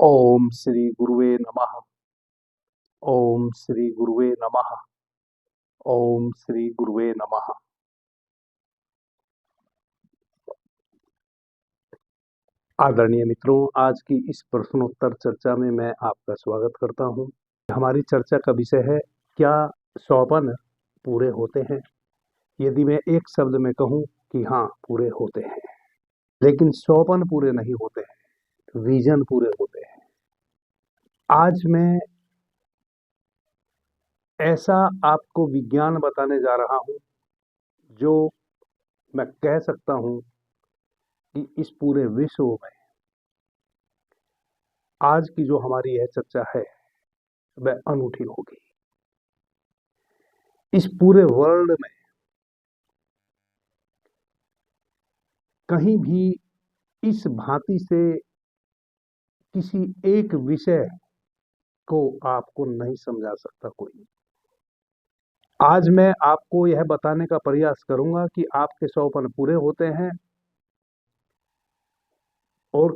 ओम श्री गुरुवे नमः। ओम श्री गुरुवे नमः। ओम श्री गुरुवे नमः। आदरणीय मित्रों, आज की इस प्रश्नोत्तर चर्चा में मैं आपका स्वागत करता हूं। हमारी चर्चा का विषय है, क्या स्वप्न पूरे होते हैं? यदि मैं एक शब्द में कहूं कि हाँ, पूरे होते हैं, लेकिन स्वप्न पूरे नहीं होते हैं, विजन पूरे होते हैं। आज मैं ऐसा आपको विज्ञान बताने जा रहा हूं जो मैं कह सकता हूं कि इस पूरे विश्व में आज की जो हमारी यह चर्चा है वह अनूठी होगी। इस पूरे वर्ल्ड में कहीं भी इस भांति से किसी एक विषय को आपको नहीं समझा सकता कोई। आज मैं आपको यह बताने का प्रयास करूंगा कि आपके स्वप्न पूरे होते हैं और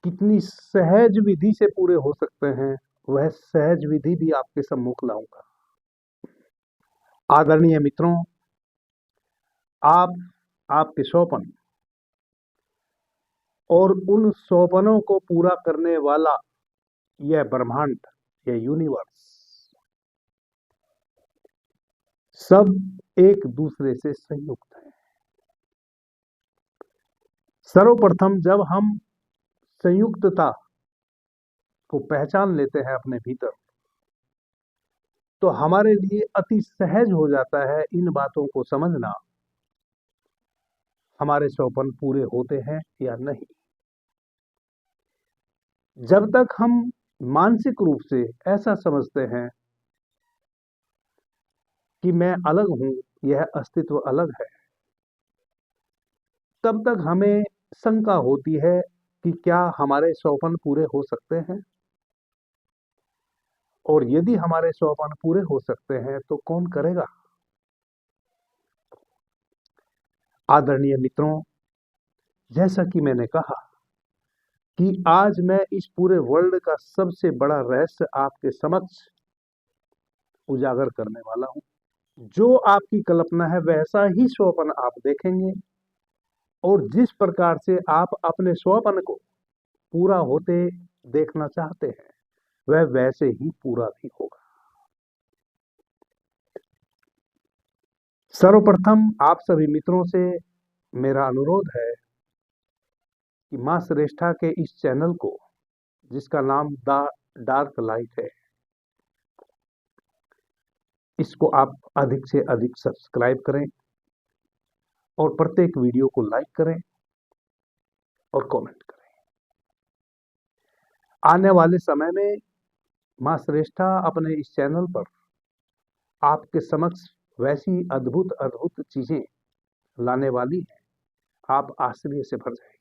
कितनी सहज विधि से पूरे हो सकते हैं, वह सहज विधि भी आपके सम्मुख लाऊंगा। आदरणीय मित्रों, आपके स्वप्न और उन स्वप्नों को पूरा करने वाला यह ब्रह्मांड, यह यूनिवर्स, सब एक दूसरे से संयुक्त है। सर्वप्रथम जब हम संयुक्तता को पहचान लेते हैं अपने भीतर, तो हमारे लिए अति सहज हो जाता है इन बातों को समझना, हमारे स्वप्न पूरे होते हैं या नहीं। जब तक हम मानसिक रूप से ऐसा समझते हैं कि मैं अलग हूं, यह अस्तित्व अलग है, तब तक हमें शंका होती है कि क्या हमारे स्वप्न पूरे हो सकते हैं, और यदि हमारे स्वप्न पूरे हो सकते हैं तो कौन करेगा। आदरणीय मित्रों, जैसा कि मैंने कहा कि आज मैं इस पूरे वर्ल्ड का सबसे बड़ा रहस्य आपके समक्ष उजागर करने वाला हूं। जो आपकी कल्पना है वैसा ही स्वप्न आप देखेंगे, और जिस प्रकार से आप अपने स्वप्न को पूरा होते देखना चाहते हैं वह वैसे ही पूरा भी होगा। सर्वप्रथम आप सभी मित्रों से मेरा अनुरोध है कि मां श्रेष्ठा के इस चैनल को, जिसका नाम द डार्क लाइट है, इसको आप अधिक से अधिक सब्सक्राइब करें और प्रत्येक वीडियो को लाइक करें और कमेंट करें। आने वाले समय में मां श्रेष्ठा अपने इस चैनल पर आपके समक्ष वैसी अद्भुत अद्भुत चीजें लाने वाली है, आप आश्चर्य से भर जाएंगे।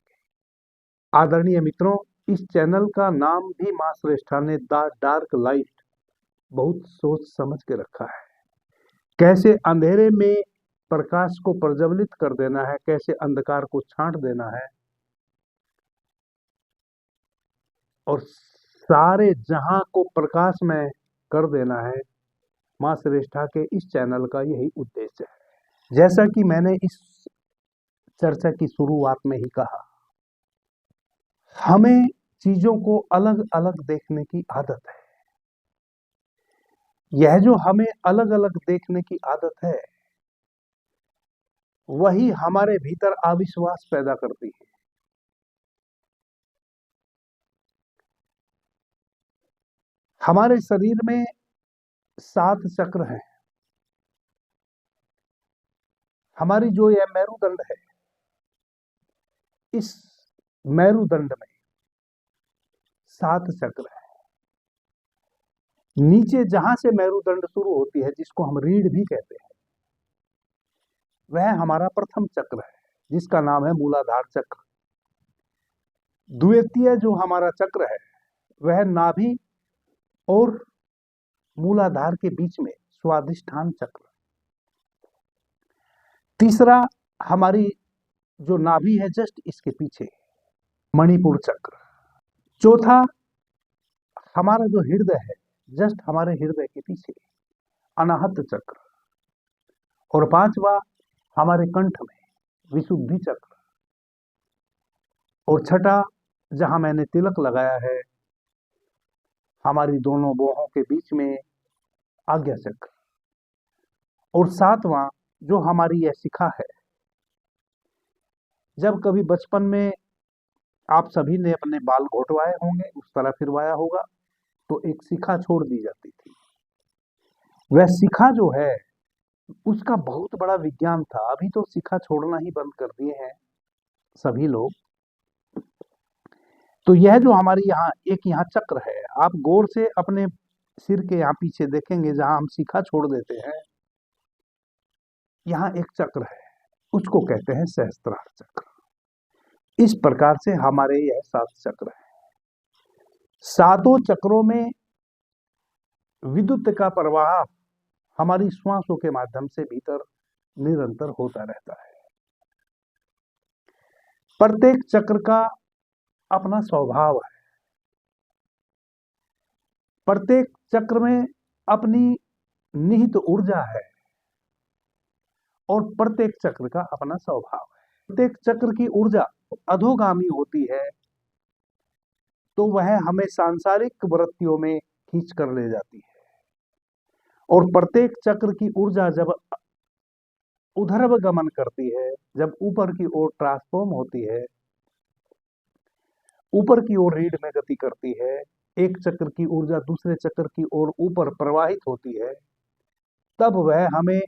आदरणीय मित्रों, इस चैनल का नाम भी मां श्रेष्ठा ने द डार्क लाइट बहुत सोच समझ के रखा है। कैसे अंधेरे में प्रकाश को प्रज्वलित कर देना है, कैसे अंधकार को छांट देना है और सारे जहां को प्रकाशमय कर देना है, मां श्रेष्ठा के इस चैनल का यही उद्देश्य है। जैसा कि मैंने इस चर्चा की शुरुआत में ही कहा, हमें चीजों को अलग अलग देखने की आदत है। यह जो हमें अलग अलग देखने की आदत है, वही हमारे भीतर अविश्वास पैदा करती है। हमारे शरीर में 7 चक्र हैं। हमारी जो यह मेरुदंड है, इस मेरुदंड में 7 चक्र है। नीचे जहां से मेरुदंड शुरू होती है, जिसको हम रीढ़ भी कहते हैं, वह हमारा प्रथम चक्र है, जिसका नाम है मूलाधार चक्र। द्वितीय जो हमारा चक्र है वह नाभि और मूलाधार के बीच में स्वादिष्ठान चक्र। तीसरा हमारी जो नाभि है जस्ट इसके पीछे, मणिपुर चक्र। चौथा, हमारा जो हृदय है, जस्ट हमारे हृदय के पीछे अनाहत चक्र। और पांचवा, हमारे कंठ में विशुद्धि चक्र। और छठा, जहां मैंने तिलक लगाया है, हमारी दोनों बाहों के बीच में आज्ञा चक्र। और सातवां, जो हमारी यह शिखा है, जब कभी बचपन में आप सभी ने अपने बाल घोटवाए होंगे, उस तरह फिरवाया होगा, तो एक शिखा छोड़ दी जाती थी। वह शिखा जो है, उसका बहुत बड़ा विज्ञान था। अभी तो शिखा छोड़ना ही बंद कर दिए हैं सभी लोग। तो यह जो हमारी यहाँ चक्र है, आप गौर से अपने सिर के यहाँ पीछे देखेंगे, जहां हम शिखा छोड़ देते हैं, यहाँ एक चक्र है, उसको कहते हैं सहस्त्रार चक्र। इस प्रकार से हमारे यह 7 चक्र हैं। सातों चक्रों में विद्युत का प्रवाह हमारी श्वासों के माध्यम से भीतर निरंतर होता रहता है। प्रत्येक चक्र का अपना स्वभाव है, प्रत्येक चक्र में अपनी निहित ऊर्जा है, और प्रत्येक चक्र का अपना स्वभाव है। प्रत्येक चक्र की ऊर्जा अधोगामी होती है, तो वह हमें सांसारिक वृत्तियों में खींच कर ले जाती है। और प्रत्येक चक्र की ऊर्जा जब उधर्व गमन करती है, जब ऊपर की ओर ट्रांसफॉर्म होती है, ऊपर की ओर रीढ़ में गति करती है, एक चक्र की ऊर्जा दूसरे चक्र की ओर ऊपर प्रवाहित होती है, तब वह हमें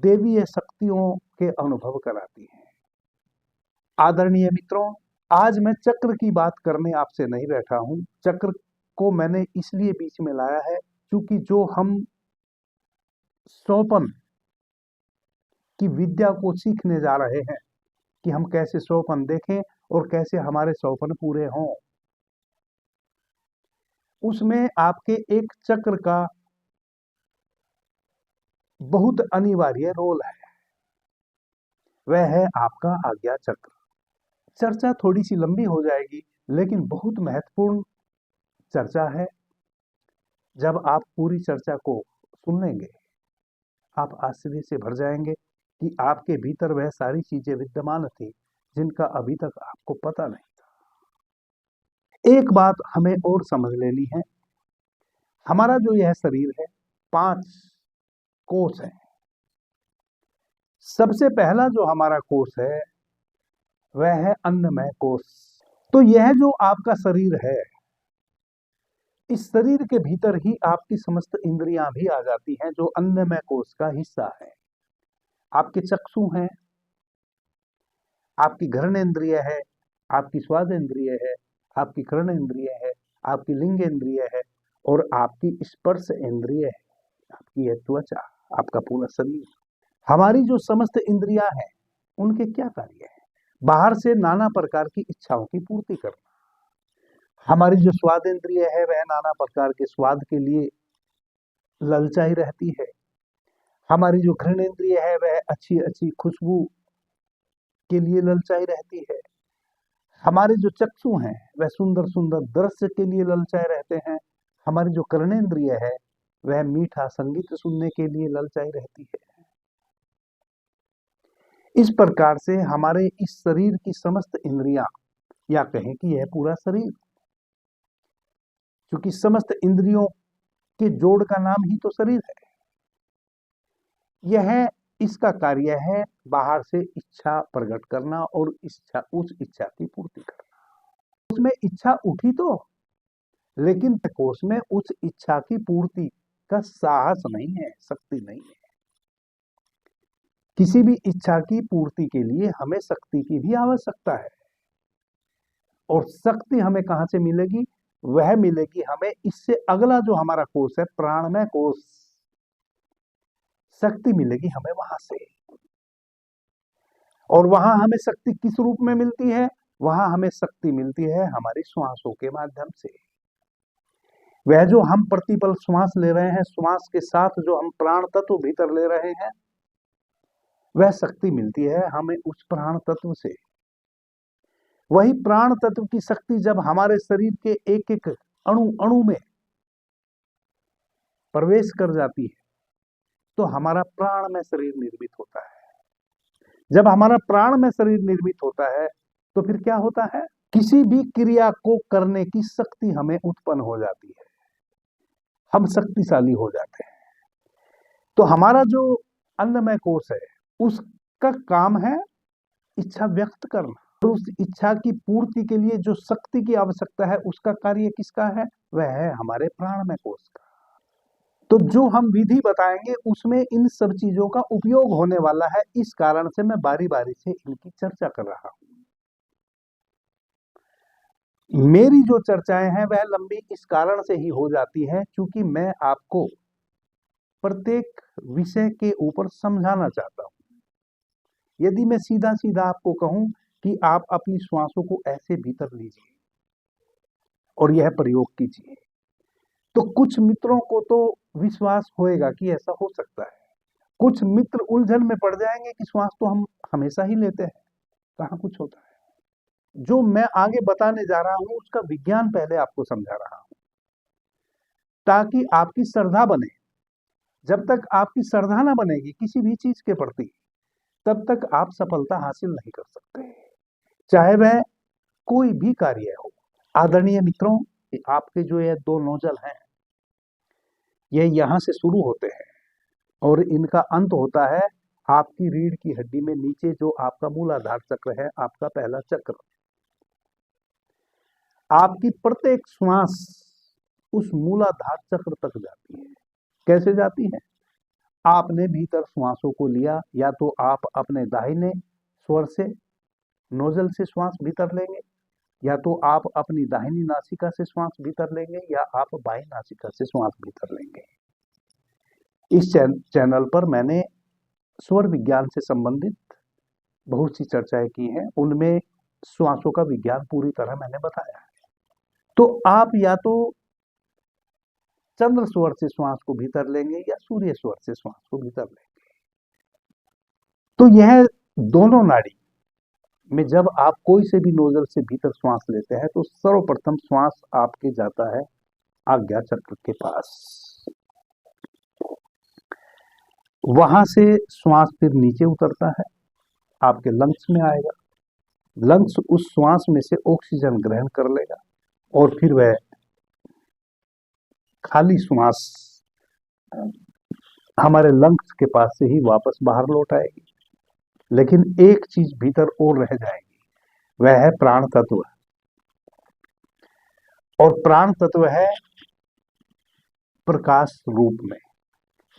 देवीय शक्तियों के अनुभव कराती है। आदरणीय मित्रों, आज मैं चक्र की बात करने आपसे नहीं बैठा हूं। चक्र को मैंने इसलिए बीच में लाया है क्योंकि जो हम सोपन की विद्या को सीखने जा रहे हैं कि हम कैसे सोपन देखें और कैसे हमारे सोपन पूरे हों, उसमें आपके एक चक्र का बहुत अनिवार्य रोल है। वह है आपका आज्ञा चक्र। चर्चा थोड़ी सी लंबी हो जाएगी, लेकिन बहुत महत्वपूर्ण चर्चा है। जब आप पूरी चर्चा को सुन लेंगे, आप आश्चर्य से भर जाएंगे कि आपके भीतर वह सारी चीजें विद्यमान थी जिनका अभी तक आपको पता नहीं था। एक बात हमें और समझ लेनी है, हमारा जो यह शरीर है, 5 कोष है। सबसे पहला जो हमारा कोष है, वह है अन्नमय कोष। तो यह जो आपका शरीर है, इस शरीर के भीतर ही आपकी समस्त इंद्रियां भी आ जाती हैं, जो अन्नमय कोष का हिस्सा है। आपके चक्षु हैं, आपकी घ्राण इंद्रिय है, आपकी स्वाद इंद्रिय है, आपकी कर्ण इंद्रिय है, आपकी लिंग इंद्रिय है, और आपकी स्पर्श इंद्रिय है, आपकी यह त्वचा, आपका पूरा शरीर। हमारी जो समस्त इंद्रियां हैं, उनके क्या कार्य है? बाहर से नाना प्रकार की इच्छाओं की पूर्ति करना। हमारी जो स्वाद इंद्रिय है, वह नाना प्रकार के स्वाद के लिए ललचाई रहती है। हमारी जो घ्राण इंद्रिय है, वह अच्छी अच्छी खुशबू के लिए ललचाई रहती है। हमारे जो चक्षु हैं, वह सुंदर सुंदर दृश्य के लिए ललचाए रहते हैं। हमारी जो कर्णेंद्रिय है, वह मीठा संगीत सुनने के लिए ललचाई रहती है। इस प्रकार से हमारे इस शरीर की समस्त इंद्रियां, या कहें कि यह पूरा शरीर, क्योंकि समस्त इंद्रियों के जोड़ का नाम ही तो शरीर है, यह इसका कार्य है बाहर से इच्छा प्रकट करना और उस इच्छा की पूर्ति करना। उसमें इच्छा उठी तो, लेकिन कोष में उस इच्छा की पूर्ति का साहस नहीं है, शक्ति नहीं है। किसी भी इच्छा की पूर्ति के लिए हमें शक्ति की भी आवश्यकता है, और शक्ति हमें कहां से मिलेगी? वह मिलेगी हमें इससे अगला जो हमारा कोष है, प्राणमय कोष, शक्ति मिलेगी हमें वहां से। और वहां हमें शक्ति किस रूप में मिलती है? वहां हमें शक्ति मिलती है हमारी श्वासों के माध्यम से। वह जो हम प्रतिपल श्वास ले रहे हैं, श्वास के साथ जो हम प्राण तत्व भीतर ले रहे हैं, वह शक्ति मिलती है हमें उस प्राण तत्व से। वही प्राण तत्व की शक्ति जब हमारे शरीर के एक एक अणु अणु में प्रवेश कर जाती है तो हमारा प्राणमय शरीर निर्मित होता है। जब हमारा प्राणमय शरीर निर्मित होता है तो फिर क्या होता है, किसी भी क्रिया को करने की शक्ति हमें उत्पन्न हो जाती है, हम शक्तिशाली हो जाते हैं। तो हमारा जो अन्नमय कोश है उसका काम है इच्छा व्यक्त करना, और उस इच्छा की पूर्ति के लिए जो शक्ति की आवश्यकता है उसका कार्य किसका है, वह है हमारे प्राणमय कोश का। तो जो हम विधि बताएंगे उसमें इन सब चीजों का उपयोग होने वाला है, इस कारण से मैं बारी बारी से इनकी चर्चा कर रहा हूं। मेरी जो चर्चाएं हैं वह लंबी इस कारण से ही हो जाती है क्योंकि मैं आपको प्रत्येक विषय के ऊपर समझाना चाहता हूं। यदि मैं सीधा सीधा आपको कहूं कि आप अपनी श्वासों को ऐसे भीतर लीजिए और यह प्रयोग कीजिए, तो कुछ मित्रों को तो विश्वास होएगा कि ऐसा हो सकता है, कुछ मित्र उलझन में पड़ जाएंगे कि श्वास तो हम हमेशा ही लेते हैं, कहाँ कुछ होता है। जो मैं आगे बताने जा रहा हूं उसका विज्ञान पहले आपको समझा रहा हूं ताकि आपकी श्रद्धा बने। जब तक आपकी श्रद्धा ना बनेगी किसी भी चीज के प्रति तब तक आप सफलता हासिल नहीं कर सकते, चाहे वह कोई भी कार्य हो। आदरणीय मित्रों, आपके जो ये दो नोजल हैं ये यहां से शुरू होते हैं और इनका अंत होता है आपकी रीढ़ की हड्डी में नीचे, जो आपका मूलाधार चक्र है, आपका पहला चक्र। आपकी प्रत्येक श्वास उस मूलाधार चक्र तक जाती है। कैसे जाती है, आपने भीतर श्वासों को लिया, या तो आप अपने दाहिने स्वर से नोजल से श्वास भीतर लेंगे, या तो आप अपनी दाहिनी नासिका से श्वास भीतर लेंगे, या आप बाईं नासिका से श्वास भीतर लेंगे। इस चैनल पर मैंने स्वर विज्ञान से संबंधित बहुत सी चर्चाएं की हैं, उनमें श्वासों का विज्ञान पूरी तरह मैंने बताया है। तो आप या तो चंद्र स्वर से श्वास को भीतर लेंगे या सूर्य स्वर से श्वास को भीतर लेंगे। तो यह दोनों नाड़ी में जब आप कोई से भी नोजल से भीतर श्वास लेते हैं तो सर्वप्रथम श्वास आपके जाता है आज्ञा चक्र के पास, वहां से श्वास फिर नीचे उतरता है, आपके लंग्स में आएगा, लंग्स उस श्वास में से ऑक्सीजन ग्रहण कर लेगा और फिर वह खाली श्वास हमारे लंग्स के पास से ही वापस बाहर लौट आएगी। लेकिन एक चीज भीतर और रह जाएगी, वह है प्राण तत्व, और प्राण तत्व है प्रकाश रूप में।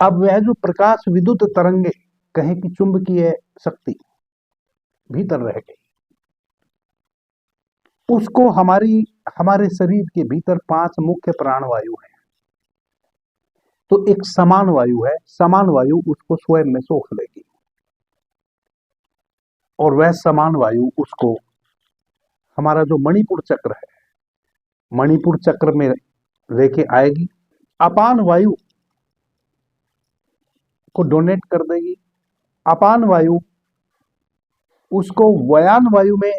अब वह जो प्रकाश विद्युत तरंगे कहें कि चुंबकीय शक्ति भीतर रह गई, उसको हमारे शरीर के भीतर 5 मुख्य प्राणवायु हैं। तो एक समान वायु है, समान वायु उसको स्वयं में सोख लेगी और वह समान वायु उसको हमारा जो मणिपुर चक्र है, मणिपुर चक्र में लेके आएगी, अपान वायु को डोनेट कर देगी, अपान वायु उसको व्यान वायु में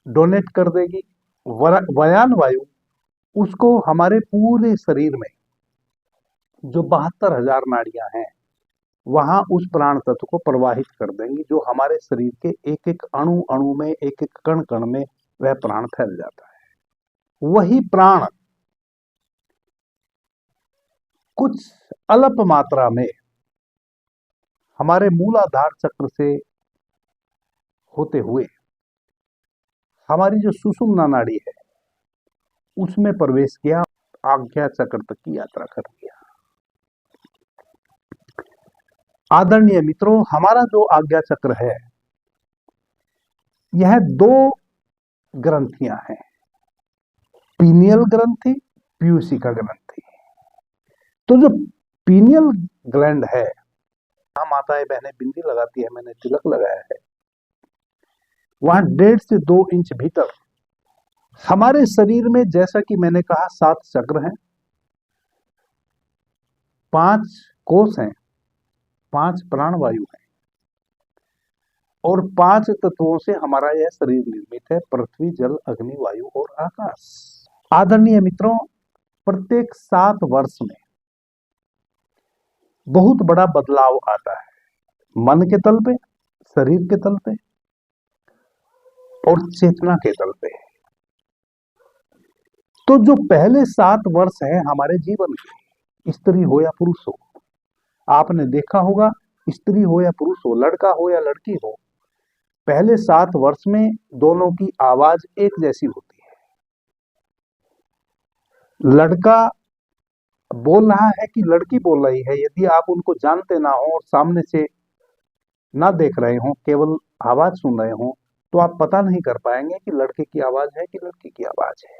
डोनेट कर देगी, व्यान वायु उसको हमारे पूरे शरीर में जो 72,000 नाड़ियां हैं वहां उस प्राण तत्व को प्रवाहित कर देंगी, जो हमारे शरीर के एक एक अणु अणु में, एक एक कण कण में वह प्राण फैल जाता है। वही प्राण कुछ अल्प मात्रा में हमारे मूलाधार चक्र से होते हुए हमारी जो सुषुम्ना नाड़ी है उसमें प्रवेश किया, आज्ञा चक्र तक की यात्रा कर दिया। आदरणीय मित्रों, हमारा जो आज्ञा चक्र है यह 2 ग्रंथियां हैं, पीनियल ग्रंथि, पीयूषिका ग्रंथि। तो जो पीनियल ग्लैंड है, माताएं बहनें बिंदी लगाती है, मैंने तिलक लगाया है, वहां 1.5 से 2 इंच भीतर हमारे शरीर में, जैसा कि मैंने कहा 7 चक्र हैं, 5 कोष हैं, 5 प्राणवायु हैं, और 5 तत्वों से हमारा यह शरीर निर्मित है, पृथ्वी, जल, अग्नि, वायु और आकाश। आदरणीय मित्रों, प्रत्येक 7 वर्ष में बहुत बड़ा बदलाव आता है, मन के तल पे, शरीर के तल पे और चेतना के तल पे। तो जो पहले 7 वर्ष है हमारे जीवन के, स्त्री हो या पुरुष हो, आपने देखा होगा, स्त्री हो या पुरुष हो, लड़का हो या लड़की हो, पहले 7 वर्ष में दोनों की आवाज एक जैसी होती है। लड़का बोल रहा है कि लड़की बोल रही है, यदि आप उनको जानते ना हो और सामने से ना देख रहे हो, केवल आवाज सुन रहे हो, तो आप पता नहीं कर पाएंगे कि लड़के की आवाज है कि लड़की की आवाज है।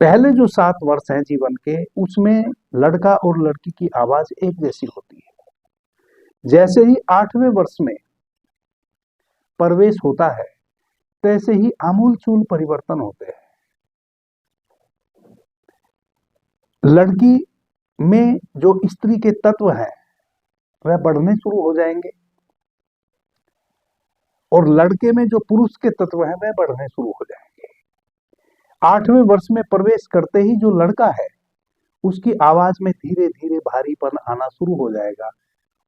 पहले जो 7 वर्ष हैं जीवन के, उसमें लड़का और लड़की की आवाज एक जैसी होती है। जैसे ही 8वें वर्ष में प्रवेश होता है, तैसे ही आमूलचूल परिवर्तन होते हैं। लड़की में जो स्त्री के तत्व हैं वह बढ़ने शुरू हो जाएंगे और लड़के में जो पुरुष के तत्व हैं वह बढ़ने शुरू हो जाएंगे। 8वें वर्ष में प्रवेश करते ही जो लड़का है उसकी आवाज में धीरे धीरे भारीपन आना शुरू हो जाएगा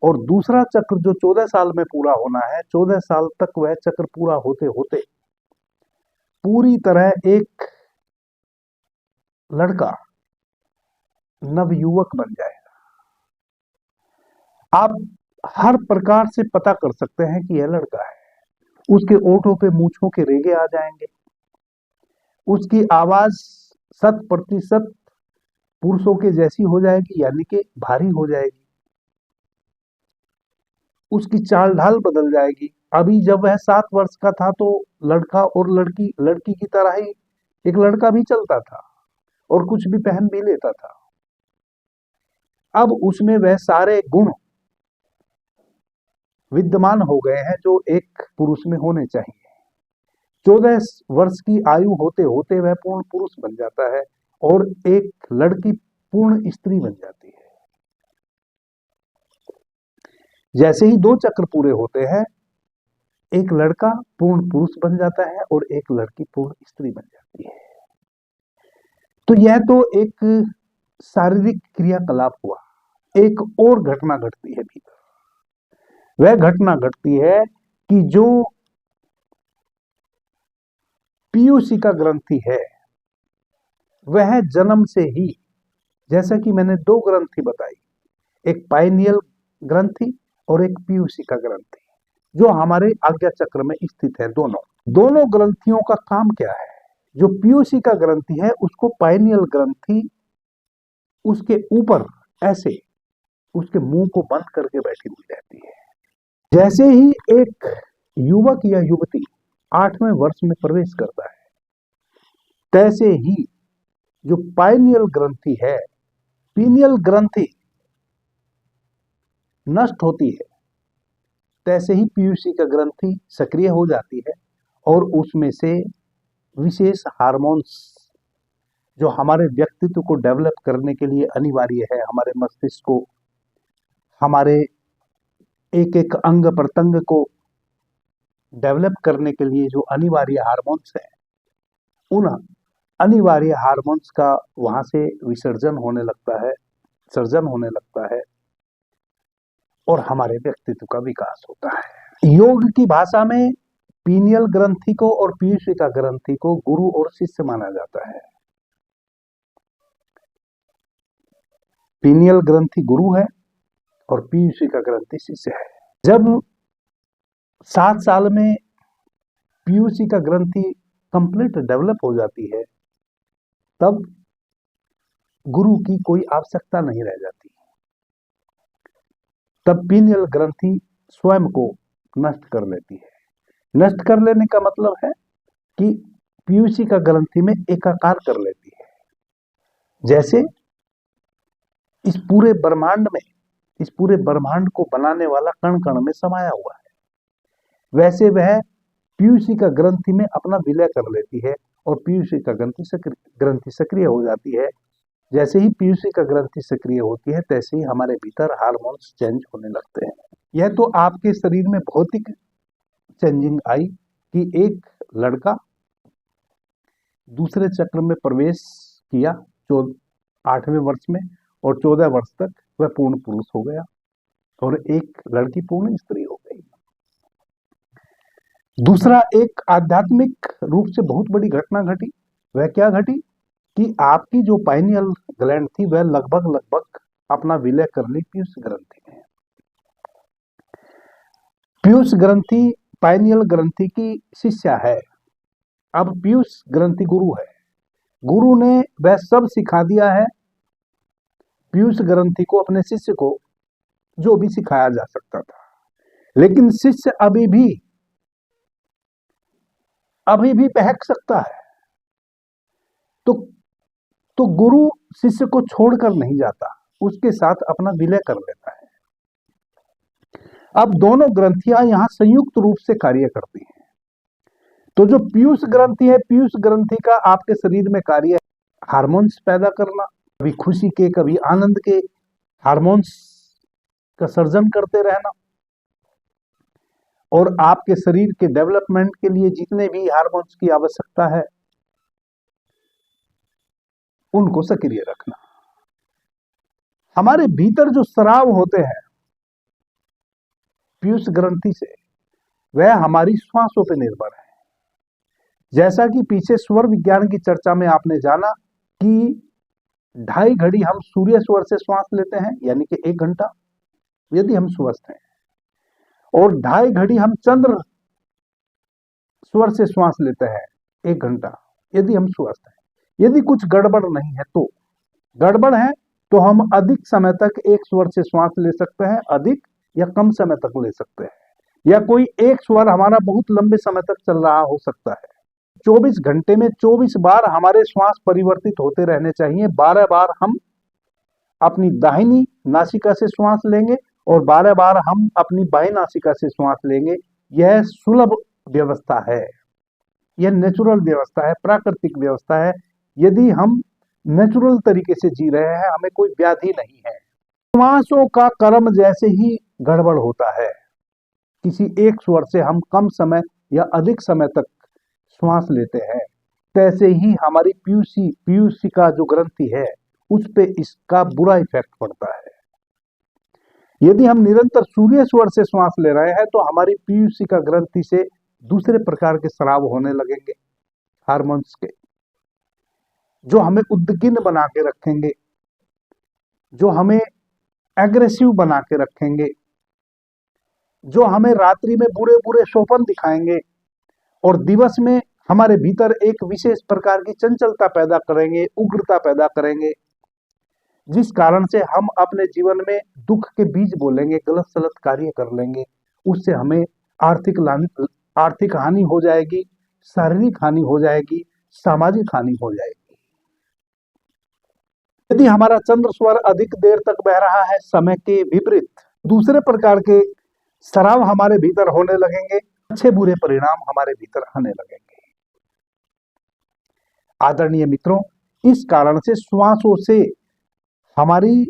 और दूसरा चक्र जो 14 साल में पूरा होना है, 14 साल तक वह चक्र पूरा होते होते पूरी तरह एक लड़का नवयुवक बन जाएगा। आप हर प्रकार से पता कर सकते हैं कि यह लड़का है। उसके ओठों पे मूंछों के रेगे आ जाएंगे, उसकी आवाज 100% पुरुषों के जैसी हो जाएगी, यानी कि भारी हो जाएगी। उसकी चाल ढाल बदल जाएगी। अभी जब वह 7 वर्ष का था तो लड़का और लड़की की तरह ही एक लड़का भी चलता था और कुछ भी पहन भी लेता था। अब उसमें वह सारे गुण विद्यमान हो गए हैं जो एक पुरुष में होने चाहिए। 14 वर्ष की आयु होते होते वह पूर्ण पुरुष बन जाता है और एक लड़की पूर्ण स्त्री बन जाती है। जैसे ही 2 चक्र पूरे होते हैं, एक लड़का पूर्ण पुरुष बन जाता है और एक लड़की पूर्ण स्त्री बन जाती है। तो यह तो एक शारीरिक क्रियाकलाप हुआ। एक और घटना घटती है भीतर। वह घटना घटती है कि जो पीयूषी का ग्रंथि है वह जन्म से ही, जैसा कि मैंने 2 ग्रंथि बताई, एक पाइनियल ग्रंथि और एक पीयूषी का ग्रंथि, जो हमारे आज्ञा चक्र में स्थित है। दोनों ग्रंथियों का काम क्या है? जो पीयूषी का ग्रंथि है उसको पाइनियल ग्रंथि उसके ऊपर ऐसे उसके मुंह को बंद करके बैठी हुई रहती है। जैसे ही एक युवक या युवती 8वें वर्ष में प्रवेश करता है, तैसे ही जो पाइनियल ग्रंथि है, पीनियल ग्रंथि नष्ट होती है, तैसे ही पीयूषी का ग्रंथि सक्रिय हो जाती है और उसमें से विशेष हार्मोन्स जो हमारे व्यक्तित्व को डेवलप करने के लिए अनिवार्य है, हमारे मस्तिष्क को, हमारे एक एक अंग प्रत्यंग को डेवलप करने के लिए जो अनिवार्य हार्मोन्स हैं, उन अनिवार्य हार्मोन्स का वहां से विसर्जन होने लगता है, सर्जन होने लगता है और हमारे व्यक्तित्व का विकास होता है। योग की भाषा में पीनियल ग्रंथि को और पीयूषी का ग्रंथि को गुरु और शिष्य माना जाता है। पीनियल ग्रंथि गुरु है और पीयूषी का ग्रंथि शिष्य है। जब 7 साल में पीयूषी का ग्रंथि कंप्लीट डेवलप हो जाती है, तब गुरु की कोई आवश्यकता नहीं रह जाती। तब पीनियल ग्रंथि स्वयं को नष्ट कर लेती है। नष्ट कर लेने का मतलब है कि पीयूषी का ग्रंथि में एकाकार कर लेती है। जैसे इस पूरे ब्रह्मांड को बनाने वाला कण कण में समाया हुआ है, वैसे वह पीयूषी का ग्रंथि में अपना विलय कर लेती है और पीयूषी का ग्रंथि सक्रिय हो जाती है। जैसे ही पीयूषी का ग्रंथि सक्रिय होती है, तैसे ही हमारे भीतर हार्मोन्स चेंज होने लगते हैं। यह तो आपके शरीर में भौतिक चेंजिंग आई कि एक लड़का दूसरे चक्र में प्रवेश किया 8वें वर्ष में, और 14 वर्ष तक वह पूर्ण पुरुष हो गया और एक लड़की पूर्ण स्त्री हो गई। दूसरा, एक आध्यात्मिक रूप से बहुत बड़ी घटना घटी। वह क्या घटी कि आपकी जो पाइनियल ग्लैंड थी वह लगभग अपना विलय कर ली पीयूष ग्रंथि में। पीयूष ग्रंथि पाइनियल ग्रंथि की शिष्या है। अब पीयूष ग्रंथि गुरु है। गुरु ने वह सब सिखा दिया है पीयूष ग्रंथि को, अपने शिष्य को, जो भी सिखाया जा सकता था। लेकिन शिष्य अभी भी बहक सकता है। तो गुरु शिष्य को छोड़कर नहीं जाता, उसके साथ अपना विलय कर लेता है। अब दोनों ग्रंथियां यहां संयुक्त रूप से कार्य करती हैं। तो जो पीयूष ग्रंथि है, पीयूष ग्रंथि का आपके शरीर में कार्य है हार्मोन्स पैदा करना, कभी खुशी के कभी आनंद के हार्मोन्स का सर्जन करते रहना, और आपके शरीर के डेवलपमेंट के लिए जितने भी हार्मोन्स की आवश्यकता है उनको सक्रिय रखना। हमारे भीतर जो स्राव होते हैं पीयूष ग्रंथि से, वह हमारी श्वासों पर निर्भर है। जैसा कि पीछे स्वर विज्ञान की चर्चा में आपने जाना कि 2.5 घड़ी हम सूर्य स्वर से श्वास लेते हैं, यानी कि 1 घंटा यदि हम स्वस्थ हैं, और 2.5 घड़ी हम चंद्र स्वर से श्वास लेते हैं 1 घंटा यदि हम स्वस्थ हैं। यदि कुछ गड़बड़ नहीं है, तो गड़बड़ है तो हम अधिक समय तक एक स्वर से श्वास ले सकते हैं, अधिक या कम समय तक ले सकते हैं, या कोई एक स्वर हमारा बहुत लंबे समय तक चल रहा हो सकता है। 24 घंटे में 24 बार हमारे श्वास परिवर्तित होते रहने चाहिए। 12 बार हम अपनी दाहिनी नासिका से श्वास लेंगे और 12 बार हम अपनी बाईं नासिका से श्वास लेंगे। यह सुलभ व्यवस्था है, यह नेचुरल व्यवस्था है, प्राकृतिक व्यवस्था है। यदि हम नेचुरल तरीके से जी रहे हैं, हमें कोई व्याधि नहीं है। श्वासों का कर्म जैसे ही गड़बड़ होता है, किसी एक स्वर से हम कम समय या अधिक समय तक श्वास लेते हैं, तैसे ही हमारी पीयूषिका जो ग्रंथि है उस पे इसका बुरा इफेक्ट पड़ता है। यदि हम निरंतर सूर्य स्वर से श्वास ले रहे हैं तो हमारी पीयूषिका ग्रंथि से दूसरे प्रकार के स्राव होने लगेंगे, हार्मोन्स के, जो हमें उद्विग्न बना के रखेंगे, जो हमें एग्रेसिव बना के रखेंगे, जो हमें रात्रि में बुरे बुरे स्वप्न दिखाएंगे और दिवस में हमारे भीतर एक विशेष प्रकार की चंचलता पैदा करेंगे, उग्रता पैदा करेंगे, जिस कारण से हम अपने जीवन में दुख के बीज बोलेंगे, गलत सलत कार्य कर लेंगे। उससे हमें आर्थिक हानि हो जाएगी, शारीरिक हानि हो जाएगी, सामाजिक हानि हो जाएगी। यदि हमारा चंद्र स्वर अधिक देर तक बह रहा है समय के विपरीत, दूसरे प्रकार के स्राव हमारे भीतर होने लगेंगे, अच्छे बुरे परिणाम हमारे भीतर आने लगेंगे। आदरणीय मित्रों, इस कारण से श्वासों से हमारी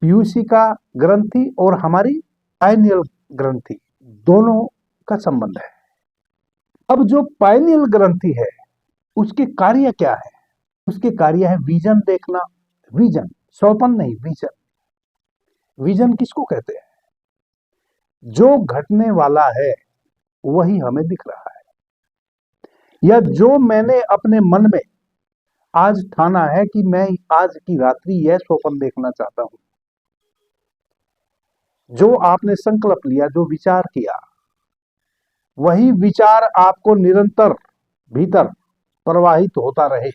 पीयूषिका ग्रंथि और हमारी पाइनियल ग्रंथि दोनों का संबंध है। अब जो पाइनियल ग्रंथि है उसके कार्य क्या है? उसके कार्य है विजन देखना। विजन, स्वप्न नहीं, विजन। विजन किसको कहते हैं? जो घटने वाला है वही हमें दिख रहा है, या जो मैंने अपने मन में आज ठाना है कि मैं आज की रात्रि यह स्वप्न देखना चाहता हूं, जो आपने संकल्प लिया, जो विचार किया, वही विचार आपको निरंतर भीतर प्रवाहित होता रहे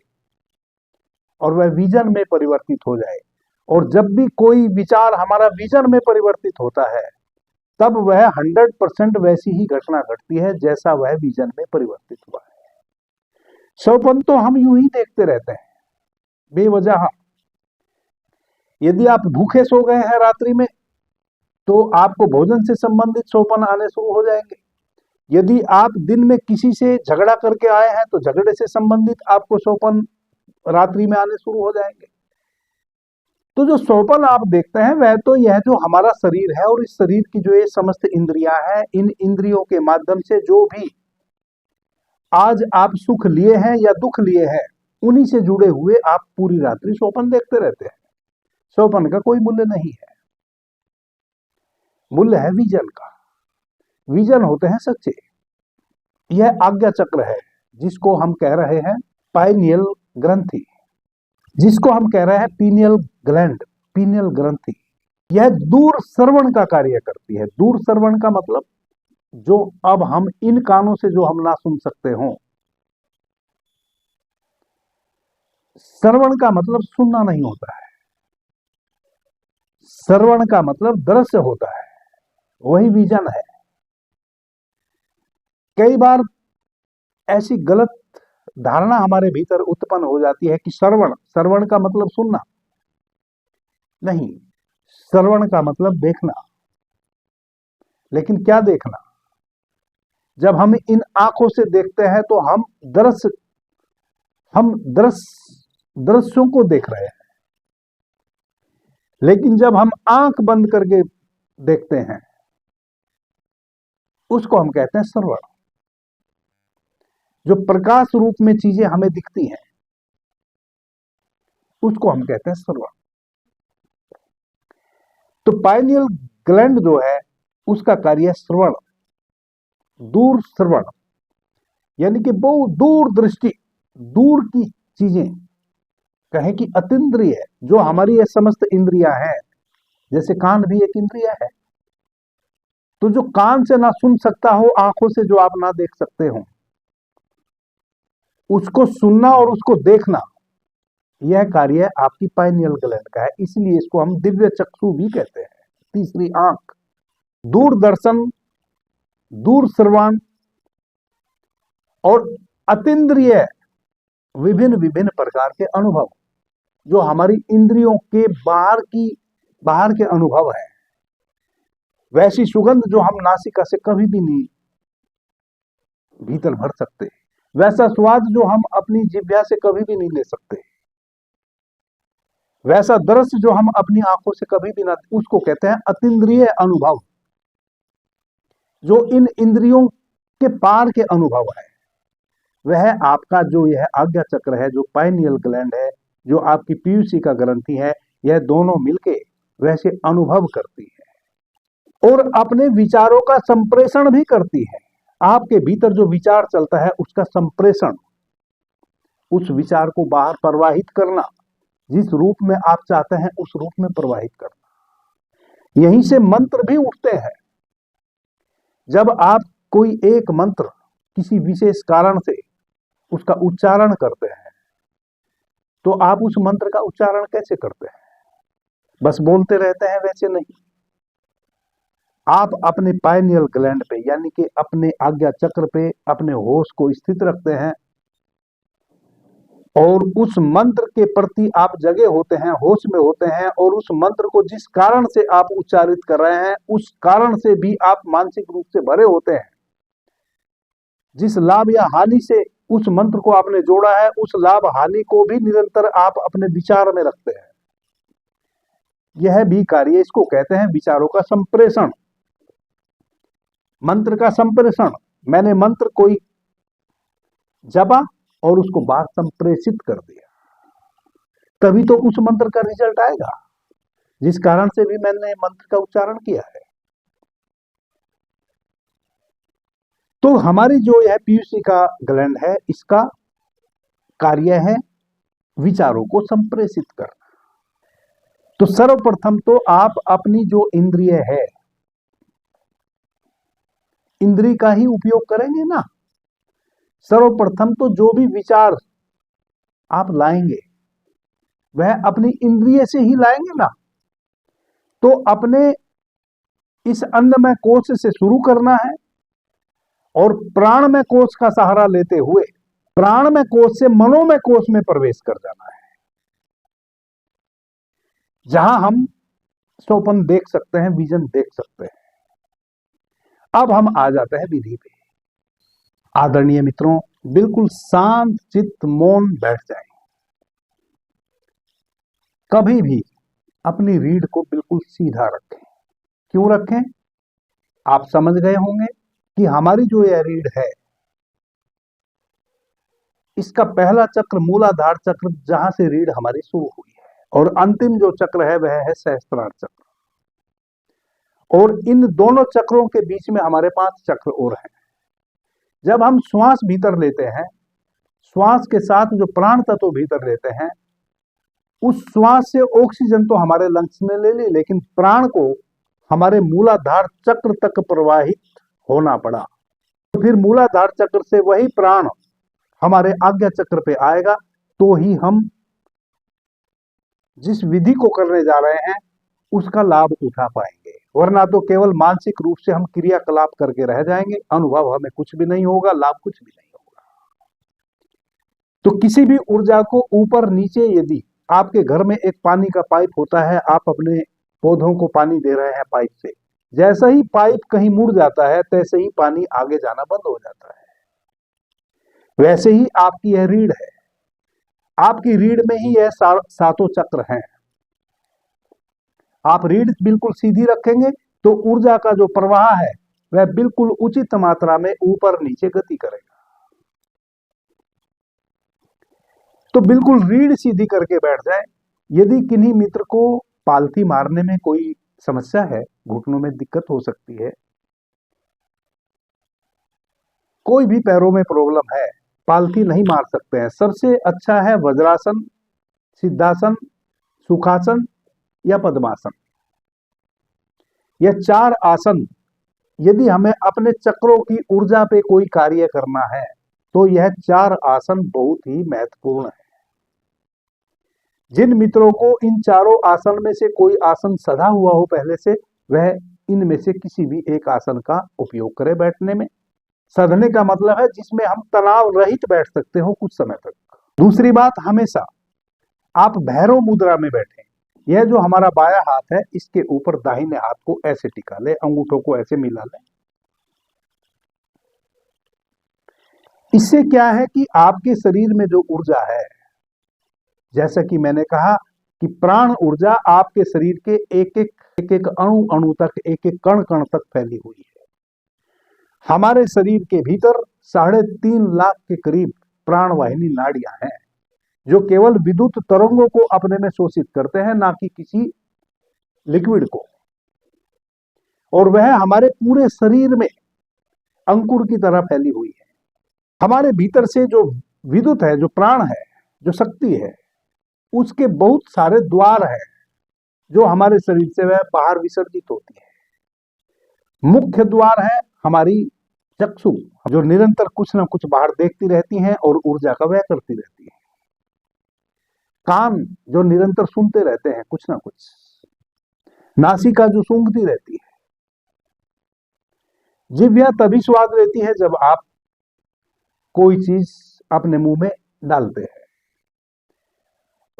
और वह विजन में परिवर्तित हो जाए। और जब भी कोई विचार हमारा विजन में परिवर्तित होता है तब वह 100% वैसी ही घटना घटती है जैसा वह विजन में परिवर्तित हुआ है। स्वप्न तो हम यूं ही देखते रहते हैं बेवजह। यदि आप भूखे सो गए हैं रात्रि में तो आपको भोजन से संबंधित स्वप्न आने शुरू हो जाएंगे। यदि आप दिन में किसी से झगड़ा करके आए हैं तो झगड़े से संबंधित आपको स्वप्न रात्रि में आने शुरू हो जाएंगे। तो जो स्वप्न आप देखते हैं वह तो यह जो हमारा शरीर है और इस शरीर की जो ये समस्त इंद्रियां हैं, इन इंद्रियों के माध्यम से जो भी आज आप सुख लिए हैं या दुख लिए हैं, उन्हीं से जुड़े हुए आप पूरी रात्रि स्वप्न देखते रहते हैं। स्वप्न का कोई मूल्य नहीं है, मूल्य है विजन का। विजन होते हैं सच्चे। यह आज्ञा चक्र है जिसको हम कह रहे हैं पाइनियल ग्रंथि, जिसको हम कह रहे हैं पीनियल ग्लैंड, पीनियल ग्रंथि। यह दूर श्रवण का कार्य करती है। दूर श्रवण का मतलब जो अब हम इन कानों से जो हम ना सुन सकते हो। श्रवण का मतलब सुनना नहीं होता है, श्रवण का मतलब दृश्य होता है, वही विजन है। कई बार ऐसी गलत धारणा हमारे भीतर उत्पन्न हो जाती है कि श्रवण, श्रवण का मतलब सुनना नहीं, श्रवण का मतलब देखना। लेकिन क्या देखना? जब हम इन आंखों से देखते हैं तो हम दृश्यों को देख रहे हैं, लेकिन जब हम आंख बंद करके देखते हैं उसको हम कहते हैं श्रवण। जो प्रकाश रूप में चीजें हमें दिखती हैं उसको हम कहते हैं श्रवण। तो पाइनियल ग्लैंड जो है उसका कार्य श्रवण, दूर श्रवण, यानी कि बहुत दूर दृष्टि, दूर की चीजें, कहें कि अतीन्द्रिय, जो हमारी ये समस्त इंद्रियां हैं। जैसे कान भी एक इंद्रिय है, तो जो कान से ना सुन सकता हो, आंखों से जो आप ना देख सकते हो, उसको सुनना और उसको देखना, यह कार्य आपकी पाइनियल ग्लैंड का है। इसलिए इसको हम दिव्य चक्षु भी कहते हैं, तीसरी आंख। दूरदर्शन, दूर श्रवण और अतीन्द्रिय विभिन्न विभिन्न प्रकार के अनुभव, जो हमारी इंद्रियों के बाहर के अनुभव है। वैसी सुगंध जो हम नासिका से कभी भी नहीं भीतर भर सकते, वैसा स्वाद जो हम अपनी जिह्वा से कभी भी नहीं ले सकते, वैसा दृश्य जो हम अपनी आंखों से कभी भी ना, उसको कहते हैं अतीन्द्रिय अनुभव, जो इन इंद्रियों के पार के अनुभव है। वह आपका जो यह आज्ञा चक्र है, जो पाइनियल ग्लैंड है, जो आपकी पीयूसी का ग्रंथि है, यह दोनों मिलके वैसे अनुभव करती है और अपने विचारों का संप्रेषण भी करती है। आपके भीतर जो विचार चलता है उसका संप्रेषण, उस विचार को बाहर प्रवाहित करना, जिस रूप में आप चाहते हैं उस रूप में प्रवाहित करना। यहीं से मंत्र भी उठते हैं। जब आप कोई एक मंत्र किसी विशेष कारण से उसका उच्चारण करते हैं, तो आप उस मंत्र का उच्चारण कैसे करते हैं? बस बोलते रहते हैं? वैसे नहीं। आप अपने पाइनियल ग्लैंड पे, यानी कि अपने आज्ञा चक्र पे अपने होश को स्थित रखते हैं और उस मंत्र के प्रति आप जगे होते हैं, होश में होते हैं, और उस मंत्र को जिस कारण से आप उच्चारित कर रहे हैं उस कारण से भी आप मानसिक रूप से भरे होते हैं। जिस लाभ या हानि से उस मंत्र को आपने जोड़ा है, उस लाभ हानि को भी निरंतर आप अपने विचार में रखते हैं। यह भी कार्य, इसको कहते हैं विचारों का संप्रेषण, मंत्र का संप्रेषण। मैंने मंत्र कोई जपा और उसको बाहर संप्रेषित कर दिया, तभी तो उस मंत्र का रिजल्ट आएगा, जिस कारण से भी मैंने मंत्र का उच्चारण किया है। तो हमारी जो यह पीयूसी का ग्लैंड है, इसका कार्य है विचारों को संप्रेषित करना। तो सर्वप्रथम तो आप अपनी जो इंद्रिय है, इंद्रिय का ही उपयोग करेंगे ना। सर्वप्रथम तो जो भी विचार आप लाएंगे वह अपनी इंद्रिय से ही लाएंगे ना। तो अपने इस अन्नमय कोश से शुरू करना है और प्राणमय कोश का सहारा लेते हुए प्राणमय कोश से मनोमय कोश में प्रवेश कर जाना है, जहां हम स्वप्न देख सकते हैं, विजन देख सकते हैं। अब हम आ जाते हैं विधि पे। आदरणीय मित्रों, बिल्कुल शांत चित्त, मौन बैठ जाएं। कभी भी अपनी रीढ़ को बिल्कुल सीधा रखें। क्यों रखें? आप समझ गए होंगे कि हमारी जो यह रीढ़ है, इसका पहला चक्र मूलाधार चक्र, जहां से रीढ़ हमारी शुरू हुई है, और अंतिम जो चक्र है वह है सहस्त्रार चक्र। और इन दोनों चक्रों के बीच में हमारे 5 चक्र और हैं। जब हम श्वास भीतर लेते हैं, श्वास के साथ जो प्राण तत्व भीतर लेते हैं, उस श्वास से ऑक्सीजन तो हमारे लंग्स ने ले ली, लेकिन प्राण को हमारे मूलाधार चक्र तक प्रवाहित होना पड़ा। तो फिर मूलाधार चक्र से वही प्राण हमारे आज्ञा चक्र पे आएगा, तो ही हम जिस विधि को करने जा रहे हैं उसका लाभ उठा पाएंगे। वरना तो केवल मानसिक रूप से हम क्रियाकलाप करके रह जाएंगे, अनुभव हमें कुछ भी नहीं होगा, लाभ कुछ भी नहीं होगा। तो किसी भी ऊर्जा को ऊपर नीचे, यदि आपके घर में एक पानी का पाइप होता है, आप अपने पौधों को पानी दे रहे हैं पाइप से, जैसा ही पाइप कहीं मुड़ जाता है तैसे ही पानी आगे जाना बंद हो जाता है। वैसे ही आपकी यह रीढ़ है, आपकी रीढ़ में ही यह सातों चक्र हैं। आप रीढ़ बिल्कुल सीधी रखेंगे तो ऊर्जा का जो प्रवाह है वह बिल्कुल उचित मात्रा में ऊपर नीचे गति करेगा। तो बिल्कुल रीढ़ सीधी करके बैठ जाए। यदि किन्हीं मित्र को पालथी मारने में कोई समस्या है, घुटनों में दिक्कत हो सकती है, कोई भी पैरों में प्रॉब्लम है, पालथी नहीं मार सकते हैं, सबसे अच्छा है वज्रासन, सिद्धासन, सुखासन या पद्मासन। यह 4 आसन, यदि हमें अपने चक्रों की ऊर्जा पे कोई कार्य करना है तो यह 4 आसन बहुत ही महत्वपूर्ण है। जिन मित्रों को इन चारों आसन में से कोई आसन सधा हुआ हो पहले से, वह इनमें से किसी भी एक आसन का उपयोग करे बैठने में। सधने का मतलब है जिसमें हम तनाव रहित बैठ सकते हो कुछ समय तक। दूसरी बात, हमेशा आप भैरव मुद्रा में बैठें। यह जो हमारा बायां हाथ है, इसके ऊपर दाहिने हाथ को ऐसे टिका ले, अंगूठों को ऐसे मिला ले। इससे क्या है कि आपके शरीर में जो ऊर्जा है, जैसा कि मैंने कहा कि प्राण ऊर्जा आपके शरीर के एक एक अणु अणु तक, एक एक कण कण तक फैली हुई है। हमारे शरीर के भीतर 3.5 लाख के करीब प्राणवाहिनी नाड़ियां हैं, जो केवल विद्युत तरंगों को अपने में शोषित करते हैं, ना कि किसी लिक्विड को। और वह हमारे पूरे शरीर में अंकुर की तरह फैली हुई है। हमारे भीतर से जो विद्युत है, जो प्राण है, जो शक्ति है, उसके बहुत सारे द्वार हैं जो हमारे शरीर से वह बाहर विसर्जित होती है। मुख्य द्वार है हमारी चक्षु, जो निरंतर कुछ ना कुछ बाहर देखती रहती हैं और ऊर्जा का व्यय करती रहती है। कान, जो निरंतर सुनते रहते हैं कुछ ना कुछ। नासिका, जो सूंघती रहती है। जिह्वा तभी स्वाद लेती है जब आप कोई चीज अपने मुंह में डालते हैं।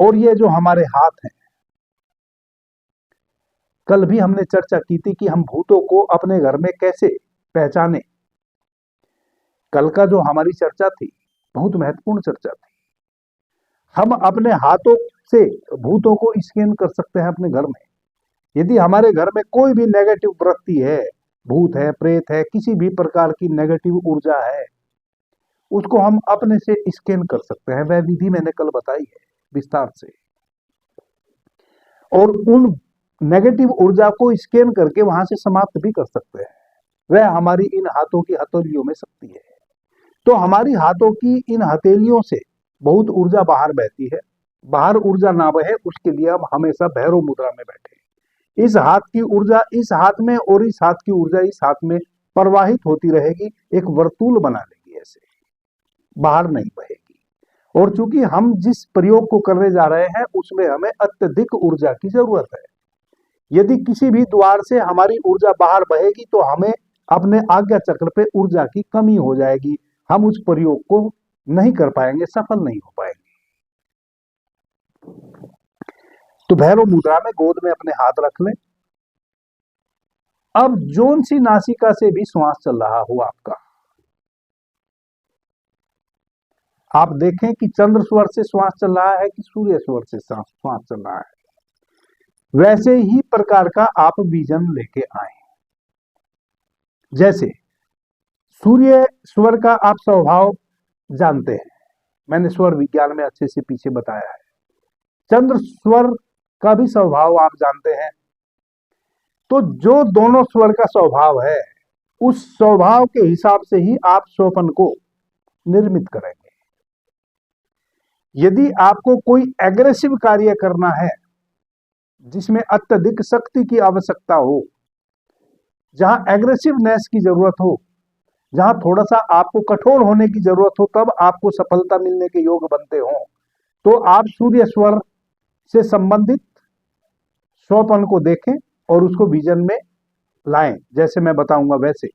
और ये जो हमारे हाथ हैं, कल भी हमने चर्चा की थी कि हम भूतों को अपने घर में कैसे पहचाने। कल का जो हमारी चर्चा थी, बहुत महत्वपूर्ण चर्चा थी। हम अपने हाथों से भूतों को स्कैन कर सकते हैं अपने घर में। यदि हमारे घर में कोई भी नेगेटिव वृत्ति है, भूत है, प्रेत है, किसी भी प्रकार की नेगेटिव ऊर्जा है, उसको हम अपने से स्कैन कर सकते हैं। वह विधि मैंने कल बताई है विस्तार से। और उन नेगेटिव ऊर्जा को स्कैन करके वहां से समाप्त भी कर सकते हैं। वह हमारी इन हाथों की हथेलियों में शक्ति है। तो हमारी हाथों की इन हथेलियों से बहुत ऊर्जा बाहर बहती है। बाहर ऊर्जा ना बहे, उसके लिए हम हमेशा भैरव मुद्रा में बैठे। इस हाथ की ऊर्जा इस हाथ में और इस हाथ की ऊर्जा इस हाथ में प्रवाहित होती रहेगी, एक वर्तुल बना लेगी, ऐसे बाहर नहीं बहेगी। और चूंकि हम जिस प्रयोग को करने जा रहे हैं उसमें हमें अत्यधिक ऊर्जा की जरूरत है। यदि किसी भी द्वार से हमारी ऊर्जा बाहर बहेगी तो हमें अपने आज्ञा चक्र पे ऊर्जा की कमी हो जाएगी, हम उस प्रयोग को नहीं कर पाएंगे, सफल नहीं हो पाएंगे। तो भैरव मुद्रा में गोद में अपने हाथ रख लें। अब जोन सी नासिका से भी श्वास चल रहा हो आपका, आप देखें कि चंद्र स्वर से श्वास चल रहा है कि सूर्य स्वर से श्वास चल रहा है। वैसे ही प्रकार का आप विजन लेके आए। जैसे सूर्य स्वर का आप स्वभाव जानते हैं, मैंने स्वर विज्ञान में अच्छे से पीछे बताया है। चंद्र स्वर का भी स्वभाव आप जानते हैं। तो जो दोनों स्वर का स्वभाव है, उस स्वभाव के हिसाब से ही आप स्वप्न को निर्मित करेंगे। यदि आपको कोई एग्रेसिव कार्य करना है जिसमें अत्यधिक शक्ति की आवश्यकता हो, जहां एग्रेसिवनेस की जरूरत हो, जहां थोड़ा सा आपको कठोर होने की जरूरत हो, तब आपको सफलता मिलने के योग बनते हो, तो आप सूर्य स्वर से संबंधित स्वप्न को देखें और उसको विजन में लाएं, जैसे मैं बताऊंगा वैसे।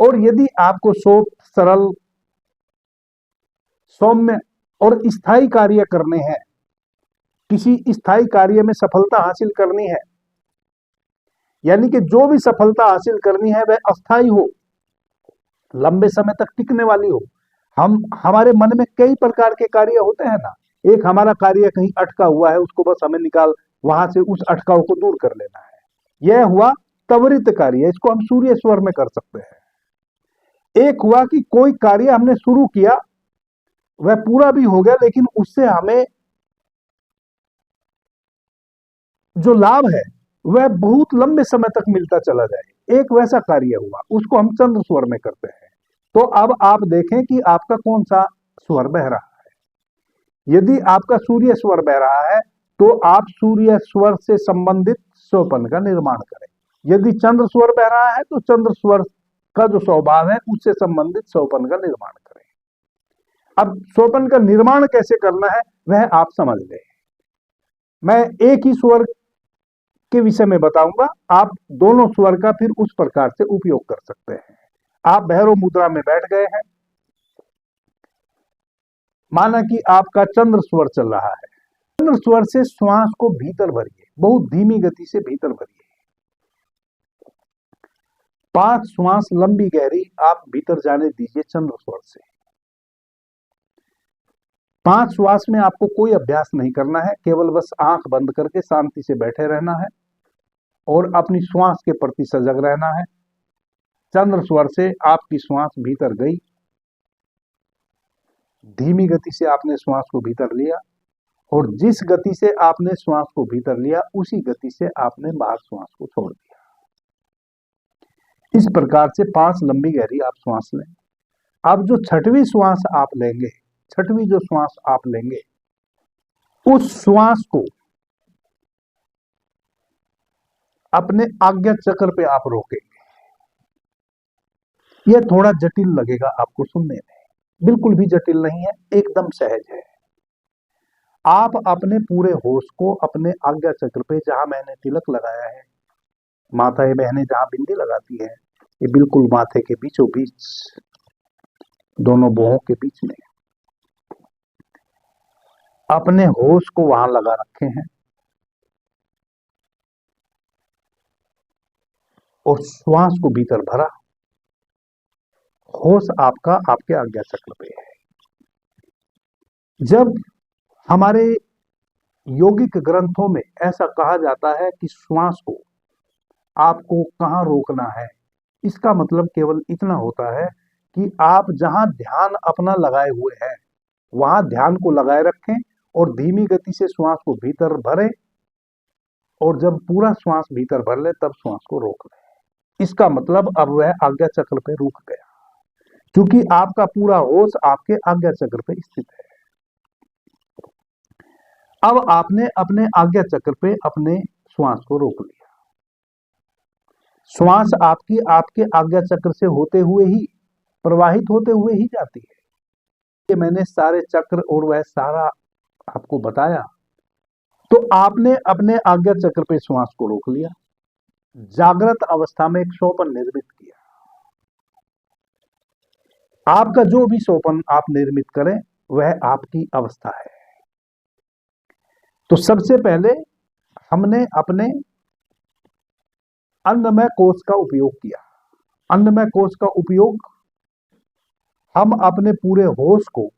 और यदि आपको सरल, सौम्य और स्थायी कार्य करने हैं, किसी स्थायी कार्य में सफलता हासिल करनी है, यानी कि जो भी सफलता हासिल करनी है वह अस्थायी हो, लंबे समय तक टिकने वाली हो। हमारे मन में कई प्रकार के कार्य होते हैं ना। एक हमारा कार्य कहीं अटका हुआ है, उसको बस हमें वहां से उस अटकाव को दूर कर लेना है। यह हुआ त्वरित कार्य, इसको हम सूर्य स्वर में कर सकते हैं। एक हुआ कि कोई कार्य हमने शुरू किया, वह पूरा भी हो गया, लेकिन उससे हमें जो लाभ है वह बहुत लंबे समय तक मिलता चला जाए, एक वैसा कार्य हुआ, उसको हम चंद्र स्वर में करते हैं। तो अब आप देखें कि आपका कौन सा स्वर बह रहा है। यदि आपका सूर्य स्वर बह रहा है तो आप सूर्य स्वर से संबंधित स्वप्न का निर्माण करें। यदि चंद्र स्वर बह रहा है तो चंद्र स्वर का जो स्वभाव है उससे संबंधित स्वप्न का निर्माण करें। अब स्वप्न का निर्माण कैसे करना है वह आप समझ गए। मैं एक ही स्वर के विषय में बताऊंगा, आप दोनों स्वर का फिर उस प्रकार से उपयोग कर सकते हैं। आप भैरव मुद्रा में बैठ गए हैं, माना कि आपका चंद्र स्वर चल रहा है। चंद्र स्वर से श्वास को भीतर भरिए, बहुत धीमी गति से भीतर भरिए। 5 श्वास लंबी गहरी आप भीतर जाने दीजिए चंद्र स्वर से। 5 श्वास में आपको कोई अभ्यास नहीं करना है, केवल बस आंख बंद करके शांति से बैठे रहना है और अपनी श्वास के प्रति सजग रहना है। चंद्र स्वर से आपकी श्वास भीतर गई, धीमी गति से आपने श्वास को भीतर लिया और जिस गति से आपने श्वास को भीतर लिया उसी गति से आपने बाहर श्वास को छोड़ दिया। इस प्रकार से 5 लंबी गहरी आप श्वास लें। अब जो छठवीं श्वास आप लेंगे, छठवीं जो श्वास आप लेंगे, उस श्वास को अपने आज्ञा चक्र पे आप रोकेंगे। यह थोड़ा जटिल लगेगा आपको सुनने में, बिल्कुल भी जटिल नहीं है, एकदम सहज है। आप अपने पूरे होश को अपने आज्ञा चक्र पे, जहां मैंने तिलक लगाया है, माताएं बहनें जहां बिंदी लगाती है, ये बिल्कुल माथे के बीचों बीच, दोनों बोहों के बीच में अपने होश को वहां लगा रखे हैं और श्वास को भीतर भरा। होश आपका आपके आज्ञा चक्र पे है। जब हमारे योगिक ग्रंथों में ऐसा कहा जाता है कि श्वास को आपको कहां रोकना है, इसका मतलब केवल इतना होता है कि आप जहां ध्यान अपना लगाए हुए हैं वहां ध्यान को लगाए रखें और धीमी गति से श्वास को भीतर भरें और जब पूरा श्वास भीतर भर ले तब श्वास को रोक लें। इसका मतलब अब वह आज्ञा चक्र पे रुक गया, क्योंकि आपका पूरा होश आपके आज्ञा चक्र पे स्थित है। अब आपने अपने आज्ञा चक्र पे अपने श्वास को रोक लिया। श्वास आपकी आपके आज्ञा चक्र से होते हुए ही, प्रवाहित होते हुए ही जाती है। ये मैंने सारे चक्र और वह सारा आपको बताया। तो आपने अपने आज्ञा चक्र पे श्वास को रोक लिया, जागृत अवस्था में एक स्वप्न निर्मित किया। आपका जो भी स्वप्न आप निर्मित करें वह आपकी अवस्था है। तो सबसे पहले हमने अपने अन्नमय कोश का उपयोग किया। अन्नमय कोश का उपयोग हम अपने पूरे होश को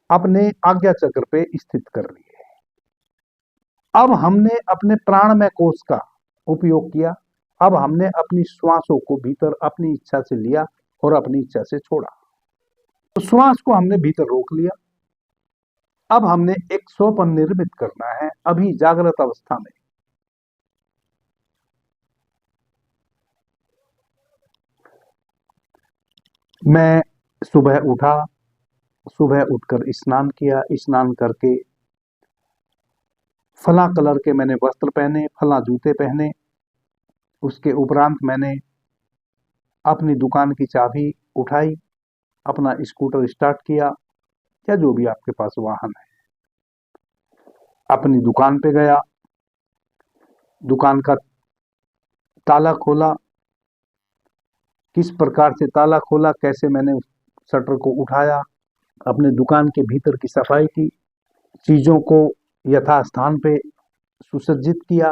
अपने आज्ञा चक्र पे स्थित कर लिए। अब हमने अपने प्राणमय कोश का उपयोग किया। अब हमने अपनी श्वासों को भीतर अपनी इच्छा से लिया और अपनी इच्छा से छोड़ा। तो श्वास को हमने भीतर रोक लिया। अब हमने एक स्वप्न निर्मित करना है अभी जागृत अवस्था में। मैं सुबह उठा, सुबह उठकर स्नान किया, स्नान करके फला कलर के मैंने वस्त्र पहने, फला जूते पहने। उसके उपरांत मैंने अपनी दुकान की चाबी उठाई, अपना स्कूटर स्टार्ट किया या जो भी आपके पास वाहन है, अपनी दुकान पे गया, दुकान का ताला खोला। किस प्रकार से ताला खोला, कैसे मैंने शटर को उठाया, अपने दुकान के भीतर की सफाई की, चीजों को यथास्थान पे सुसज्जित किया।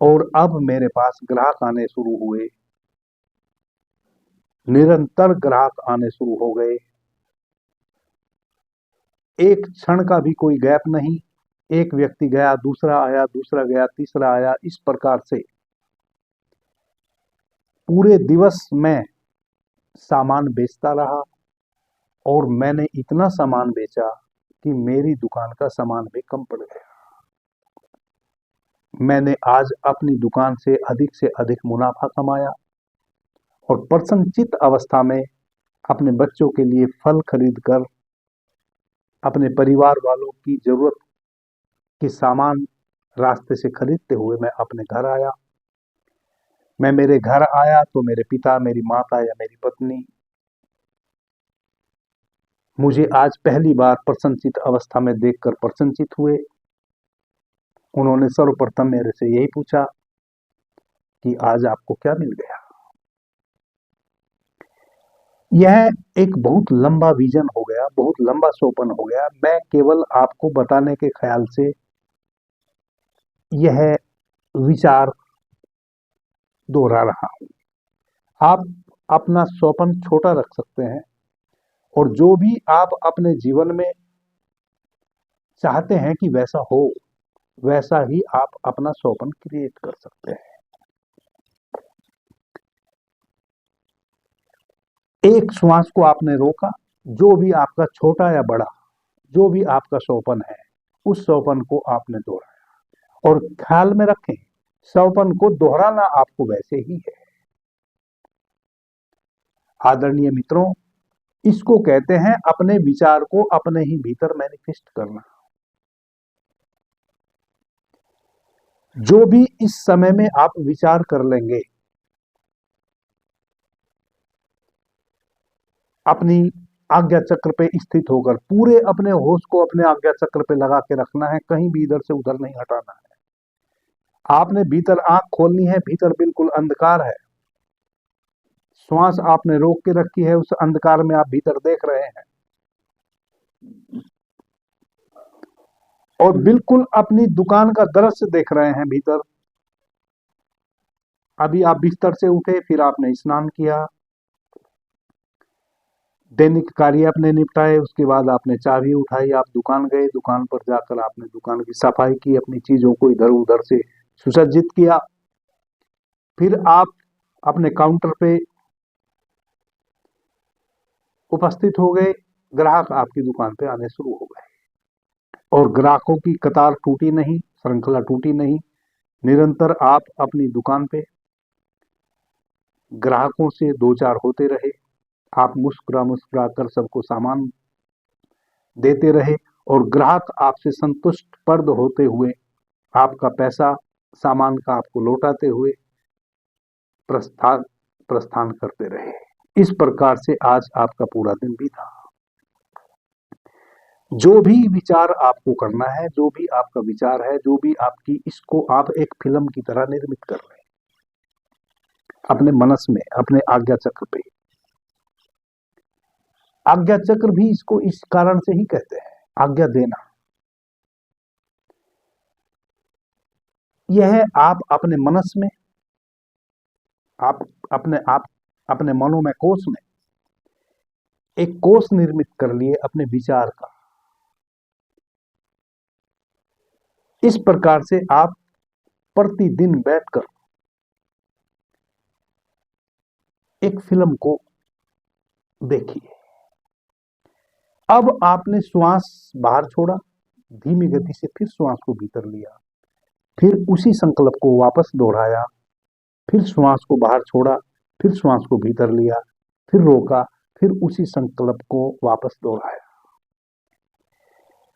और अब मेरे पास ग्राहक आने शुरू हुए, निरंतर ग्राहक आने शुरू हो गए। एक क्षण का भी कोई गैप नहीं। एक व्यक्ति गया, दूसरा आया, दूसरा गया, तीसरा आया। इस प्रकार से पूरे दिवस में सामान बेचता रहा और मैंने इतना सामान बेचा कि मेरी दुकान का सामान भी कम पड़ गया। मैंने आज अपनी दुकान से अधिक मुनाफा कमाया और प्रसन्नचित्त अवस्था में अपने बच्चों के लिए फल खरीदकर, अपने परिवार वालों की जरूरत के सामान रास्ते से खरीदते हुए मैं अपने घर आया। मैं मेरे घर आया तो मेरे पिता, मेरी माता या मेरी पत्नी मुझे आज पहली बार प्रसन्नचित्त अवस्था में देखकर प्रसन्नचित्त हुए। उन्होंने सर्वप्रथम मेरे से यही पूछा कि आज आपको क्या मिल गया। यह एक बहुत लंबा विजन हो गया, बहुत लंबा सोपन हो गया। मैं केवल आपको बताने के ख्याल से यह विचार दोहरा रहा हूं। आप अपना सोपन छोटा रख सकते हैं और जो भी आप अपने जीवन में चाहते हैं कि वैसा हो, वैसा ही आप अपना सोपन क्रिएट कर सकते हैं। एक श्वास को आपने रोका, जो भी आपका छोटा या बड़ा, जो भी आपका सोपन है, उस सोपन को आपने दोहराया। और ख्याल में रखें, सोपन को दोहराना आपको वैसे ही है। आदरणीय मित्रों, इसको कहते हैं अपने विचार को अपने ही भीतर मैनिफेस्ट करना। जो भी इस समय में आप विचार कर लेंगे, अपनी आज्ञा चक्र पे स्थित होकर पूरे अपने होश को अपने आज्ञा चक्र पे लगा के रखना है, कहीं भी इधर से उधर नहीं हटाना है। आपने भीतर आंख खोलनी है, भीतर बिल्कुल अंधकार है। श्वास आपने रोक के रखी है, उस अंधकार में आप भीतर देख रहे हैं और बिल्कुल अपनी दुकान का दृश्य देख रहे हैं भीतर। अभी आप बिस्तर से उठे, फिर आपने स्नान किया, दैनिक कार्य अपने निपटाए, उसके बाद आपने चाबी उठाई, आप दुकान गए, दुकान पर जाकर आपने दुकान की सफाई की, अपनी चीजों को इधर उधर से सुसज्जित किया। फिर आप अपने काउंटर पे उपस्थित हो गए, ग्राहक आपकी दुकान पे आने शुरू हो गए और ग्राहकों की कतार टूटी नहीं, श्रृंखला टूटी नहीं। निरंतर आप अपनी दुकान पे ग्राहकों से दो चार होते रहे। आप मुस्कुरा मुस्कुरा कर सबको सामान देते रहे और ग्राहक आपसे संतुष्ट पर्द होते हुए आपका पैसा, सामान का आपको लौटाते हुए प्रस्थान करते रहे। इस प्रकार से आज आपका पूरा दिन बीता। जो भी विचार आपको करना है, जो भी आपका विचार है, जो भी आपकी, इसको आप एक फिल्म की तरह निर्मित कर रहे हैं अपने मनस में, अपने आज्ञा चक्र पे। आज्ञा चक्र भी इसको इस कारण से ही कहते हैं, आज्ञा देना। यह आप अपने मनस में, आप अपने मनो में, कोष में एक कोष निर्मित कर लिए अपने विचार का। इस प्रकार से आप प्रतिदिन बैठकर एक फिल्म को देखिए। अब आपने श्वास बाहर छोड़ा, धीमी गति से फिर श्वास को भीतर लिया, फिर उसी संकल्प को वापस दोहराया, फिर श्वास को बाहर छोड़ा, फिर श्वास को भीतर लिया, फिर रोका, फिर उसी संकल्प को वापस दोहराया।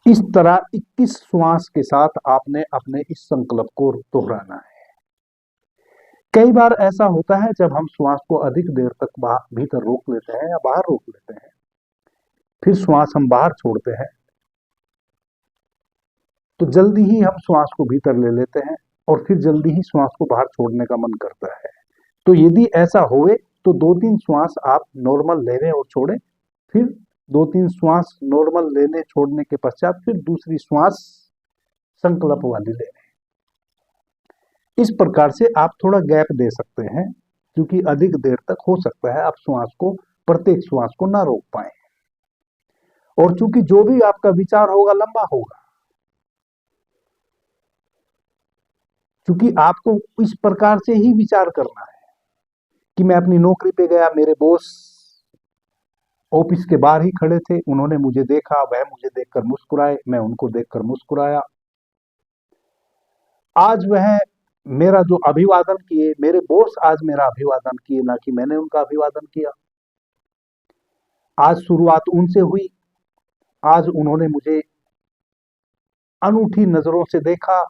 इस तरह 21 श्वास के साथ आपने अपने इस संकल्प को दोहराना है। कई बार ऐसा होता है जब हम श्वास को अधिक देर तक भीतर रोक लेते हैं या बाहर रोक लेते हैं, फिर श्वास हम बाहर छोड़ते हैं, तो जल्दी ही हम श्वास को भीतर ले लेते हैं और फिर जल्दी ही श्वास को बाहर छोड़ने का मन करता है। तो यदि ऐसा होए तो 2-3 श्वास आप नॉर्मल लेने और छोड़ें, फिर 2-3 श्वास नॉर्मल लेने छोड़ने के पश्चात फिर दूसरी श्वास संकल्प वाली लेने। इस प्रकार से आप थोड़ा गैप दे सकते हैं, क्योंकि अधिक देर तक हो सकता है आप श्वास को, प्रत्येक श्वास को ना रोक पाए। और चूंकि जो भी आपका विचार होगा लंबा होगा, क्योंकि आपको इस प्रकार से ही विचार करना है कि मैं अपनी नौकरी पे गया, मेरे बॉस ऑफिस के बाहर ही खड़े थे, उन्होंने मुझे देखा, वह मुझे देखकर मुस्कुराए, मैं उनको देखकर मुस्कुराया। आज वह मेरा जो अभिवादन किए, मेरे बॉस आज मेरा अभिवादन किए, ना कि मैंने उनका अभिवादन किया। आज शुरुआत उनसे हुई, आज उन्होंने मुझे अनूठी नजरों से देखा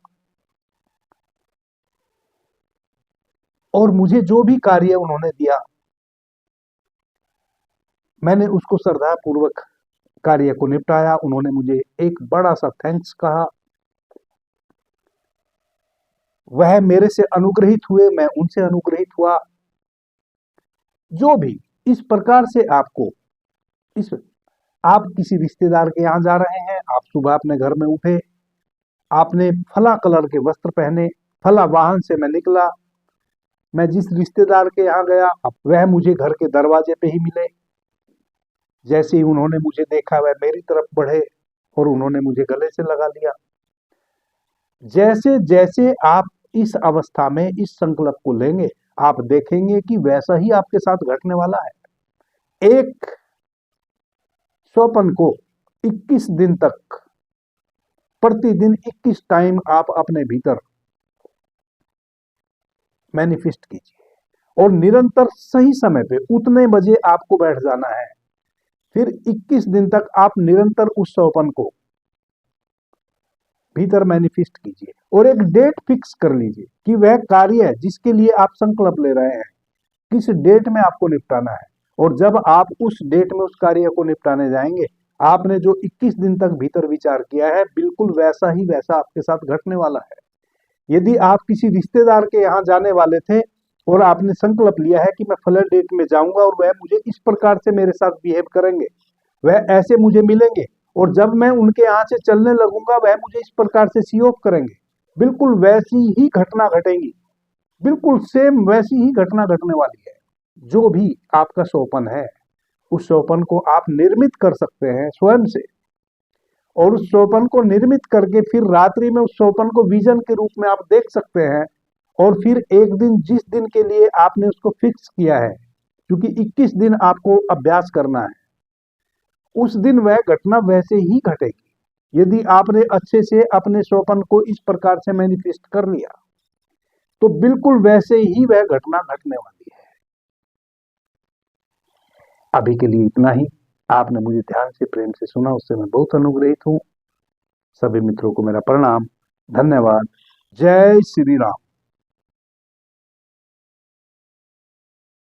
और मुझे जो भी कार्य उन्होंने दिया मैंने उसको श्रद्धापूर्वक कार्य को निपटाया। उन्होंने मुझे एक बड़ा सा थैंक्स कहा, वह मेरे से अनुग्रहित हुए, मैं उनसे अनुग्रहित हुआ। जो भी इस प्रकार से आपको आप किसी रिश्तेदार के यहां जा रहे हैं, आप सुबह अपने घर में उठे, आपने फला कलर के वस्त्र पहने, फला वाहन से मैं निकला, मैं जिस रिश्तेदार के यहाँ गया वह मुझे घर के दरवाजे पे ही मिले। जैसे ही उन्होंने मुझे देखा वह मेरी तरफ बढ़े और उन्होंने मुझे गले से लगा लिया। जैसे जैसे आप इस अवस्था में इस संकल्प को लेंगे, आप देखेंगे कि वैसा ही आपके साथ घटने वाला है। एक स्वप्न को 21 दिन तक, प्रतिदिन 21 टाइम आप अपने भीतर मैनिफेस्ट कीजिए और निरंतर सही समय पे उतने बजे आपको बैठ जाना है। फिर 21 दिन तक आप निरंतर उस स्वप्न को भीतर मैनिफेस्ट कीजिए और एक डेट फिक्स कर लीजिए कि वह कार्य जिसके लिए आप संकल्प ले रहे हैं किस डेट में आपको निपटाना है। और जब आप उस डेट में उस कार्य को निपटाने जाएंगे, आपने जो 21 दिन तक भीतर विचार किया है बिल्कुल वैसा ही वैसा आपके साथ घटने वाला है। यदि आप किसी रिश्तेदार के यहाँ जाने वाले थे और आपने संकल्प लिया है कि मैं फला डेट में जाऊंगा और वह मुझे इस प्रकार से मेरे साथ बिहेव करेंगे, वह ऐसे मुझे मिलेंगे और जब मैं उनके यहाँ से चलने लगूंगा वह मुझे इस प्रकार से सी ऑफ करेंगे, बिल्कुल वैसी ही घटना घटेगी, बिल्कुल सेम वैसी ही घटना घटने वाली है। जो भी आपका स्वप्न है उस स्वप्न को आप निर्मित कर सकते हैं स्वयं से, और उस स्वप्न को निर्मित करके फिर रात्रि में उस स्वप्न को विजन के रूप में आप देख सकते हैं। और फिर एक दिन जिस दिन के लिए आपने उसको फिक्स किया है, क्योंकि 21 दिन आपको अभ्यास करना है, उस दिन वह घटना वैसे ही घटेगी। यदि आपने अच्छे से अपने स्वप्न को इस प्रकार से मैनिफेस्ट कर लिया तो बिल्कुल वैसे ही वह घटना घटने वाली है। अभी के लिए इतना ही। आपने मुझे ध्यान से प्रेम से सुना, उससे मैं बहुत अनुग्रहित हूं। सभी मित्रों को मेरा प्रणाम, धन्यवाद। जय श्री राम।